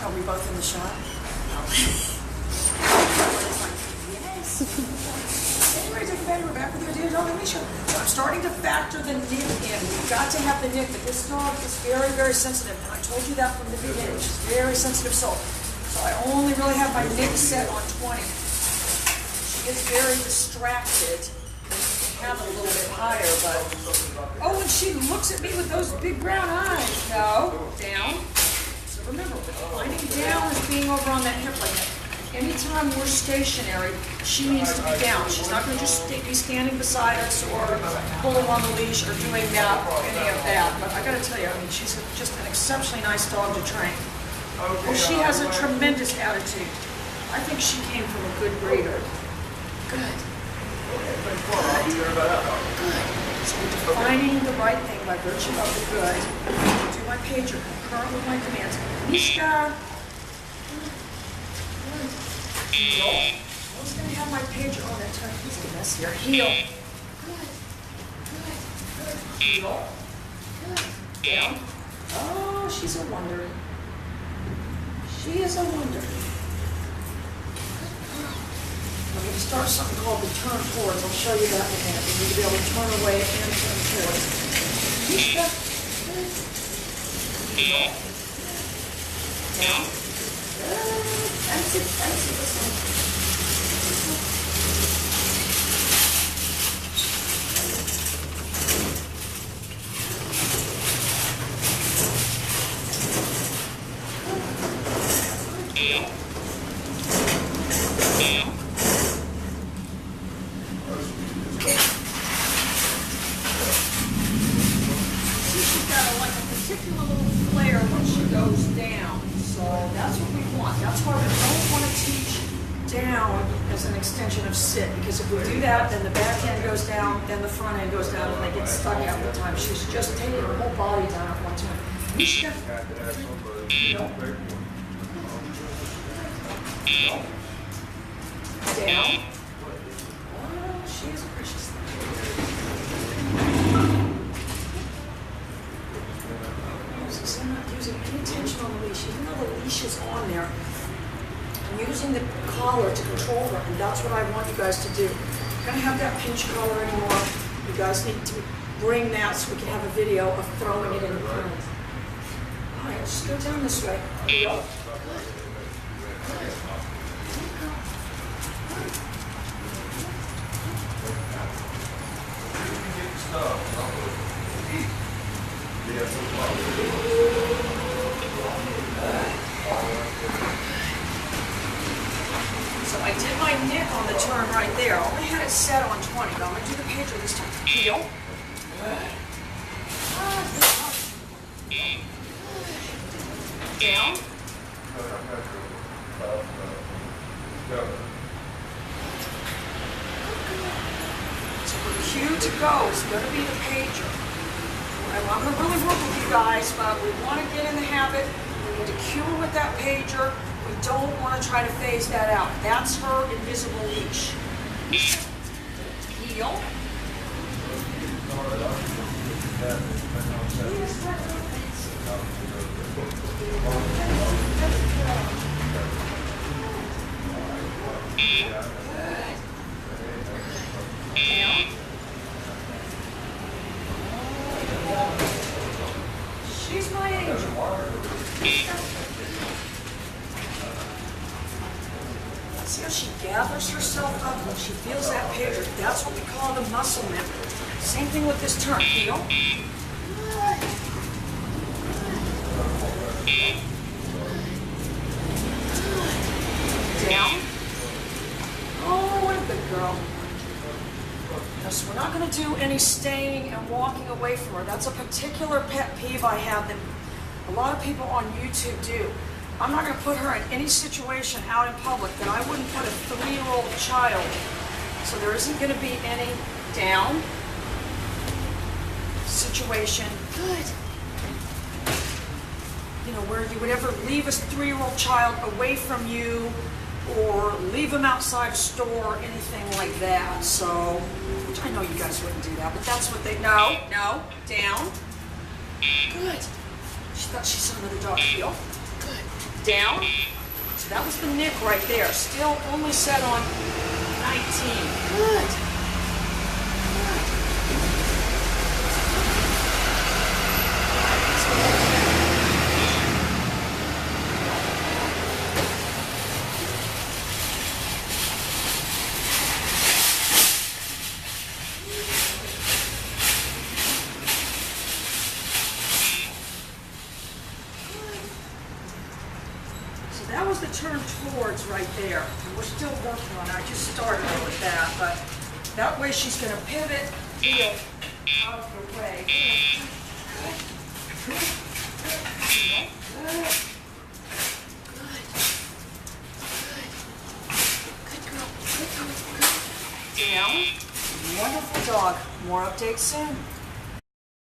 Are we both in the shot? No. Yes. Anybody do a favor back with your dear dog Alicia? So I'm starting to factor the nip in. We've got to have the nip, but this dog is very, very sensitive. And I told you that from the beginning. She's very sensitive soul. So I only really have my nip set on 20. She gets very distracted. Have it a little bit higher, but oh, and she looks at me with those big brown eyes. No, down. So remember, finding down is being over on that hip like that. Anytime we're stationary, she needs to be down. She's not going to just be standing beside us or pulling on the leash or doing that or any of that. But I got to tell you, I mean, she's just an exceptionally nice dog to train. Well, she has a tremendous attitude. I think she came from a good breeder. Good. Good. So we're defining the right thing by virtue of the good. I do my pager concurrent with my commands. Meiska. Heel. I was going to have my pager on that time. Please get messy here. Heel. Good. Good. Good. Heel. Good. Down. Oh, she's a wonder. She is a wonder. I'm going to start something called the turn towards. I'll show you that in a minute. You need to be able to turn away and turn towards. Meiska. Down. Fancy, fancy, listen. Then the back end goes down, then the front end goes down, and they get stuck half the time. She's just taking her whole body down at one time. Meiska. Down. Oh, she is a precious thing. I'm not using any tension on the leash, even though the leash is on there. I'm using the collar to control her, and that's what I want you guys to do. I'm not going to have that pinch collar anymore. You guys need to bring that so we can have a video of throwing it in the front. All right, just go down this way. Heel. So I did my nip on the turn right there. I only had it set on 20, but I'm going to do the pager this time. Heel. Down. So the cue to go is going to be the pager. I'm going to really work with you guys, but we want to get in the habit. We need to cue her with that pager. We don't want to try to phase that out. That's her invisible leash. Heel. She's my angel. See how she gathers herself up when she feels that pager. That's what we call the muscle memory. Same thing with this turn. Heel. Down. Oh, what a good girl. Now, so we're not going to do any staying and walking away from her. That's a particular pet peeve I have that a lot of people on YouTube do. I'm not going to put her in any situation out in public that I wouldn't put a 3-year-old child. So there isn't going to be any down situation. Good. You know, where you would ever leave a 3-year-old child away from you or leave them outside a store or anything like that. So, which I know you guys wouldn't do that, but that's what they, no, down. Good. She thought she saw another dog. Heel. Good. Down. So that was the nick right there. Still only set on 19. Good. That was the turn towards right there. And we're still working on it. I just started with that, but that way she's going to pivot, heel out of the way. Good. Good. Good. Good. Good girl. Good girl. Good. Down. Wonderful dog. More updates soon.